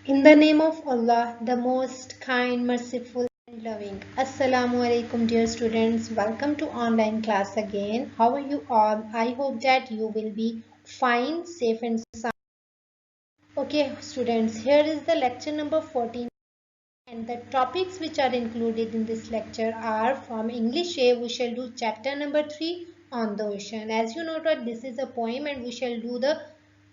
In the name of Allah, the most kind, merciful and loving. Assalamu alaikum dear students. Welcome to online class again. How are you all? I hope that you will be fine, safe and sound. Okay students, here is the lecture number 14 and the topics which are included in this lecture are from English A. We shall do chapter number 3 on the ocean. As you know that this is a poem and we shall do the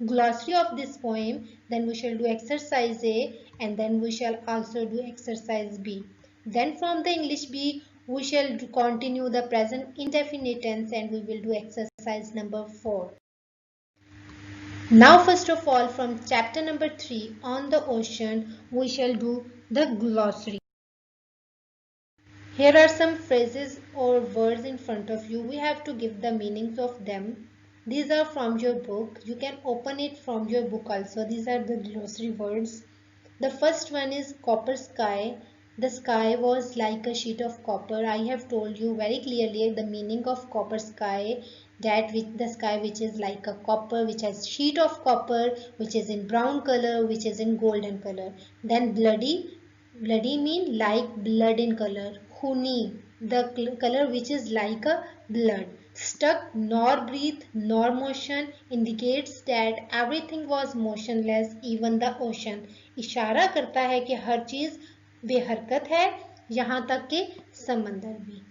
glossary of this poem. Then we shall do exercise A and then we shall also do exercise B. Then from the English B we shall continue the present indefinite tense and we will do exercise number 4. Now first of all from chapter number 3 on the ocean we shall do the glossary. Here are some phrases or words in front of you. We have to give the meanings of them. These are from your book. You can open it from your book also. These are the glossary words. The first one is copper sky. The sky was like a sheet of copper. I have told you very clearly the meaning of copper sky. That which the sky which is like a copper, which has sheet of copper, which is in brown color, which is in golden color. Then bloody. Bloody mean like blood in color. Huni, the color which is like a blood. Stuck, nor breathe, nor motion indicates that everything was motionless, even the ocean. इशारा करता है कि हर चीज बेहरकत है, यहाँ तक कि समंदर भी.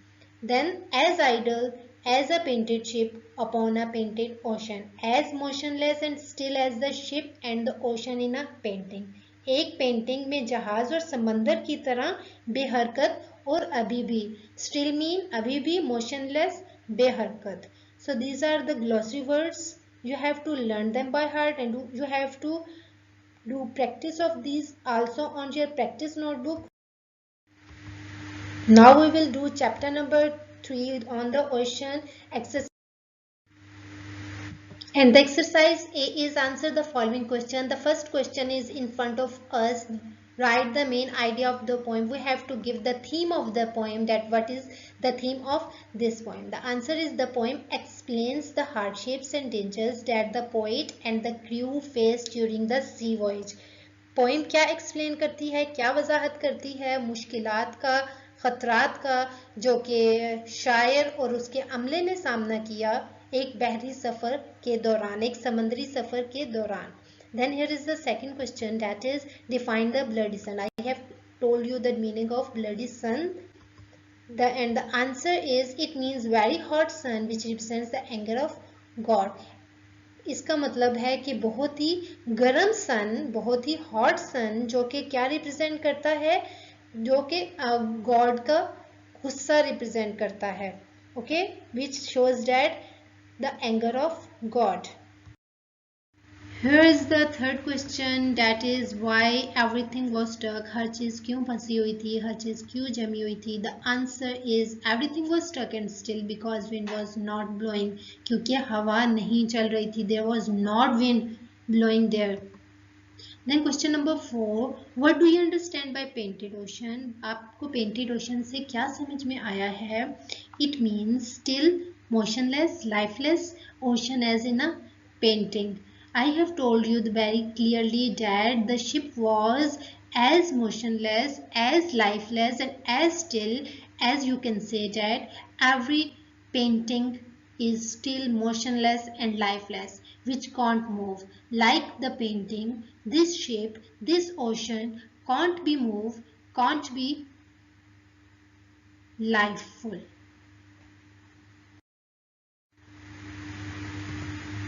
Then as idle as a painted ship upon a painted ocean, as motionless and still as the ship and the ocean in a painting. एक पेंटिंग में जहाज और समंदर की तरह बेहरकत और अभी भी. स्टिल मीन अभी भी, motionless बेहरकत. So these are the glossary words. You have to learn them by heart and you have to do practice of these also on your practice notebook. Now we will do chapter number 3 on the ocean exercise. And the exercise A is answer the following question. The first question is in front of us. Write the main idea of the poem. We have to give the theme of the poem, that what is the theme of this poem. The answer is the poem explains the hardships and dangers that the poet and the crew faced during the sea voyage. Poem क्या explain करती है, क्या वजाहत करती है मुश्किलात का, खतरात का जो कि शायर और उसके अमले ने सामना किया एक बहरी सफर के दौरान, एक समंदरी सफर के दौरान. Then here is the second question, that is define the bloody sun. I have told you the meaning of bloody sun. And the answer is it means very hot sun which represents the anger of God. इसका मतलब है कि बहुत ही गर्म सन, बहुत ही hot सन जो कि क्या रिप्रेजेंट करता है, जो कि गॉड का गुस्सा रिप्रेजेंट करता है. Okay, which shows that the anger of God. Here is the third question, that is why everything was stuck. हर चीज क्यों फंसी हुई थी, हर चीज क्यों जमी हुई थी. The answer is everything was stuck and still because wind was not blowing. क्योंकि हवा नहीं चल रही थी. There was not wind blowing there. Then question number 4, what do you understand by painted ocean? आपको painted ocean से क्या समझ में आया है? It means still, motionless, lifeless, ocean as in a painting. I have told you very clearly that the ship was as motionless, as lifeless and as still as you can say that every painting is still motionless and lifeless, which can't move. Like the painting, this ship, this ocean can't be moved, can't be lifeful.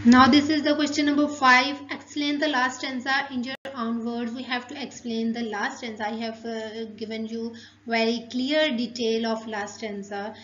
Now this is the question number 5. Explain the last stanza in your own words. We have to explain the last stanza. I have given you very clear detail of last stanza.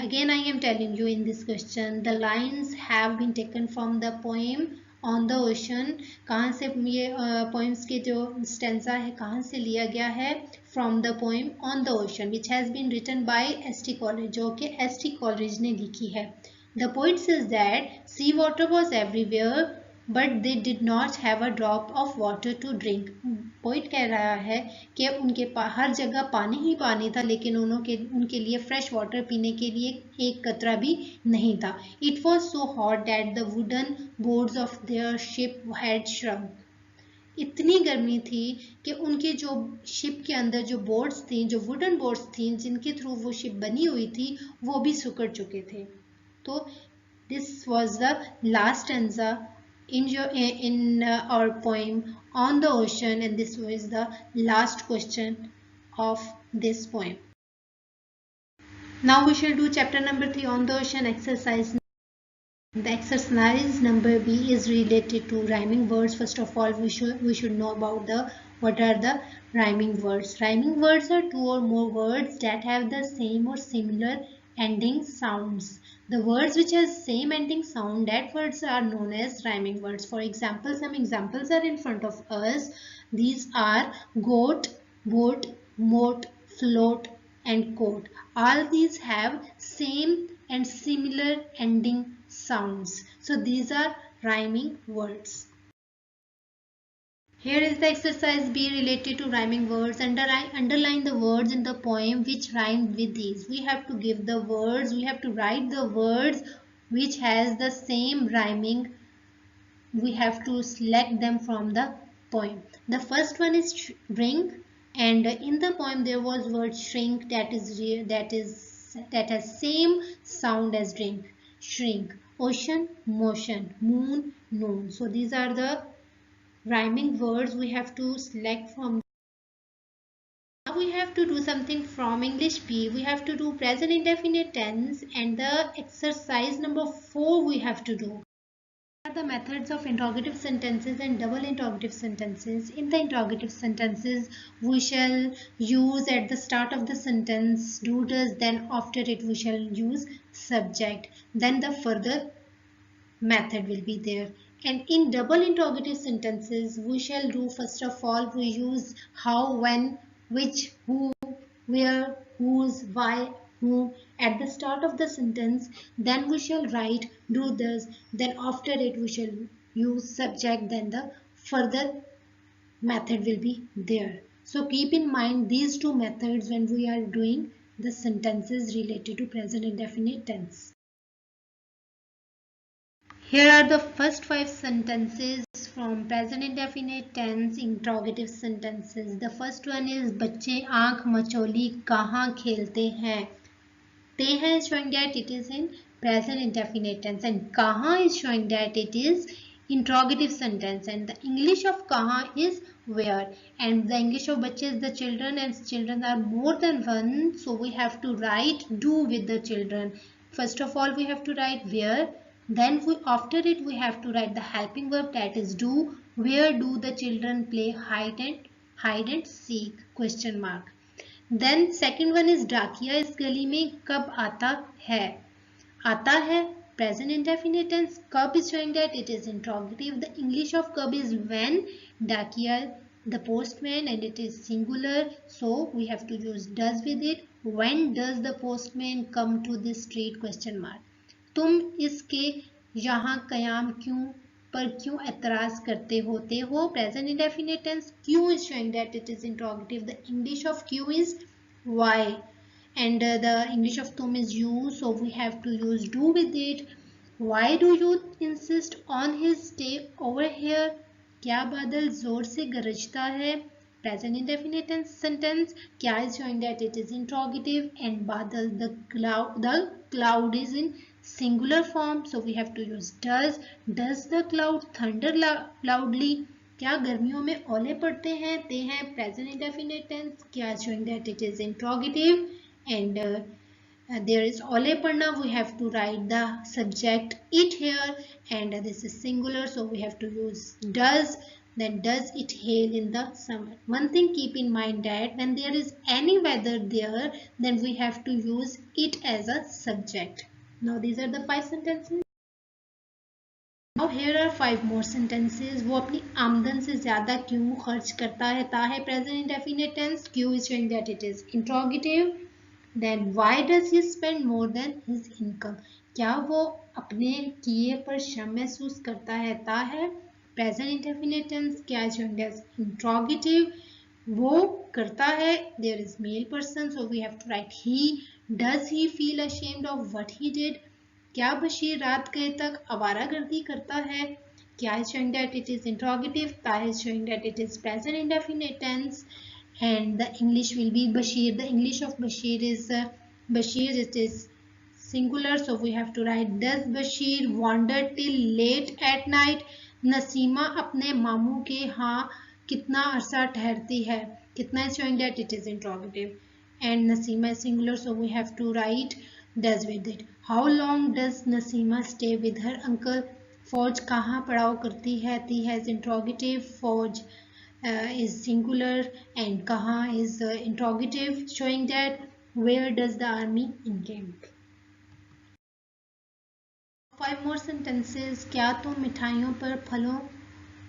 Again I am telling you in this question, the lines have been taken from the poem on the ocean. कहाँ से ये poems के जो stanza है कहाँ से लिया गया है? From the poem on the ocean which has been written by S.T. Coleridge, जो कि S.T. Coleridge ने लिखी है. The poet says that sea water was everywhere but they did not have a drop of water to drink. Poet कह रहा है कि उनके हर जगह पानी ही पानी था लेकिन उनके लिए fresh water पीने के लिए एक कतरा भी नहीं था. It was so hot that the wooden boards of their ship had shrunk. इतनी गर्मी थी कि उनके जो शिप के अंदर जो बोट्स थी, जो वुडन बोट्स थी जिनके थ्रू वो शिप बनी हुई थी, वो भी सिकुड़ चुके थे। तो this was the last stanza in our poem on the ocean, and this was the last question of this poem. Now we shall do chapter number 3 on the ocean exercise. The exercise number B is related to rhyming words. First of all, we should know about what are the rhyming words. Rhyming words are two or more words that have the same or similar ending sounds. The words which have same ending sound, that words are known as rhyming words. For example, some examples are in front of us. These are goat, boat, moat, float, and coat. All these have same and similar ending sounds. So these are rhyming words. Here is the exercise B related to rhyming words. Underline the words in the poem which rhyme with these. We have to give the words, we have to write the words which has the same rhyming. We have to select them from the poem. The first one is shrink, and in the poem there was word shrink that has same sound as drink. Shrink. Ocean, motion. Moon, noon. So these are the rhyming words we have to select from. Now we have to do something from English P. We have to do present indefinite tense, and the exercise number 4 we have to do. Are the methods of interrogative sentences and double interrogative sentences. In the interrogative sentences, we shall use at the start of the sentence do, does, then after it we shall use subject. Then the further method will be there. And in double interrogative sentences, we shall do first of all we use how, when, which, who, where, whose, why, whom at the start of the sentence. Then we shall write do this, then after it we shall use subject, then the further method will be there. So keep in mind these two methods when we are doing the sentences related to present indefinite tense. Here are the first 5 sentences from present indefinite tense interrogative sentences. The first one is बच्चे आँख मचोली कहाँ खेलते हैं. They is showing that it is in present indefinite tense, and kaha is showing that it is interrogative sentence, and the English of kaha is where, and the English of bache is the children, and children are more than one, so we have to write do with the children. First of all we have to write where, then after it we have to write the helping verb, that is do. Where do the children play hide and seek question mark. Then second one is डाकिया इस गली में कब आता है. आता है present indefinite tense. कब is showing that it is interrogative. The English of कब is when. डाकिया the postman, and it is singular, so we have to use does with it. When does the postman come to this street question mark. तुम इसके यहाँ कयाम क्यों पर क्यों एतराज करते होते हो. Present indefinite tense. Q is showing that it is interrogative. The English of Q is why, and the English of तुम is you, so we have to use do with it. Why do you insist on his stay over here. क्या बादल जोर से गरजता है. Present indefinite sentence. क्या is showing that it is interrogative, and बादल the cloud is in singular form, so we have to use does. Does the cloud thunder loudly. क्या गर्मियों में ओले पड़ते हैं. they हैं present indefinite tense. क्या showing that it is interrogative, and there is ole padna. We have to write the subject it here, and this is singular, so we have to use does. Then does it hail in the summer. One thing keep in mind that when there is any weather there, then we have to use it as a subject. Now these are the 5 sentences. Now here are 5 more sentences. वो अपनी आमदन से ज़्यादा क्यों खर्च करता है. ता है present indefinite tense. Q is showing that it is interrogative. Then why does he spend more than his income. क्या वो अपने किए पर शर्म महसूस करता है. ता है present indefinite tense. क्या is showing as interrogative. वो करता है. There is male person, so we have to write he. Does he feel ashamed of what he did. क्या बशीर रात गए तक आवारागर्दी करता है. Kya is showing that it is interrogative. Ta is showing that it is present indefinite tense. And the English will be Bashir. The English of Bashir is Bashir. It is singular, so we have to write does Bashir wander till late at night. Naseema अपने मामू के यहाँ कितना अरसा ठहरती है. कितना is showing that it is interrogative. And Nasima is singular, so we have to write does with it. How long does Nasima stay with her uncle? फौज कहाँ पड़ाव करती है. ती has interrogative. फौज is singular and kaha is interrogative, showing that where does the army encamp. 5 more sentences. क्या तुम मिठाइयों पर फलों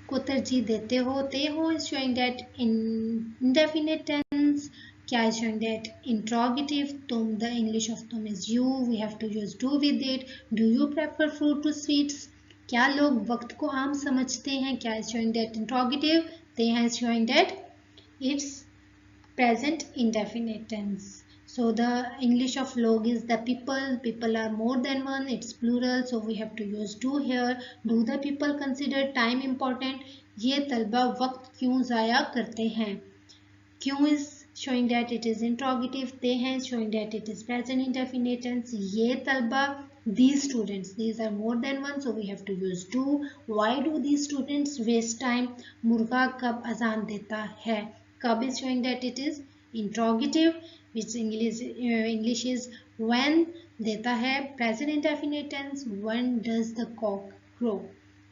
को तरजीह देते हो. ते हो is showing that in indefinite tense. क्या is showing that interrogative. तुम, the English of तुम is you. We have to use do with it. Do you prefer fruit to sweets? क्या लोग वक्त को आम समझते हैं. क्या is showing that interrogative. They is showing that it's present indefinite tense. So the English of log is the people. People are more than one. It's plural. So we have to use do here. Do the people consider time important? ये तलबा वक्त क्यों ज़ाया करते हैं. क्यों is showing that it is interrogative. They हैं showing that it is present indefinite tense. ये तलबा, these students, these are more than one, so we have to use do. Why do these students waste time? मुर्गा कब अजान देता है. कब is showing that it is interrogative, which English is when. देता है present indefinite tense. When does the cock crow?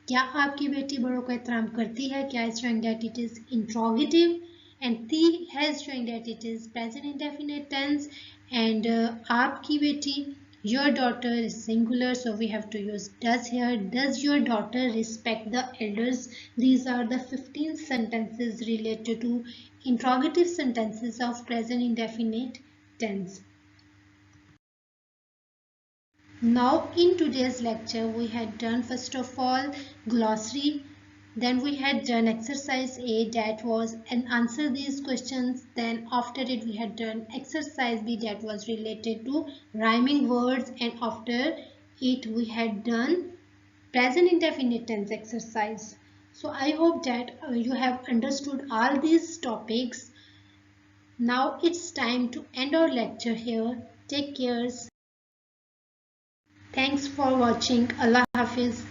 क्या आपकी बेटी बड़ों का एहतराम करती है. क्या is showing that it is interrogative. And ती has showing that it is present indefinite tense. And आपकी बेटी, your daughter is singular, so we have to use does here. Does your daughter respect the elders? These are the 15 sentences related to interrogative sentences of present indefinite tense. Now in today's lecture we had done first of all glossary. Then we had done exercise A, that was and answer these questions. Then after it we had done exercise B, that was related to rhyming words. And after it we had done present indefinite tense exercise. So I hope that you have understood all these topics. Now it's time to end our lecture here. Take care. Thanks for watching. Allah Hafiz.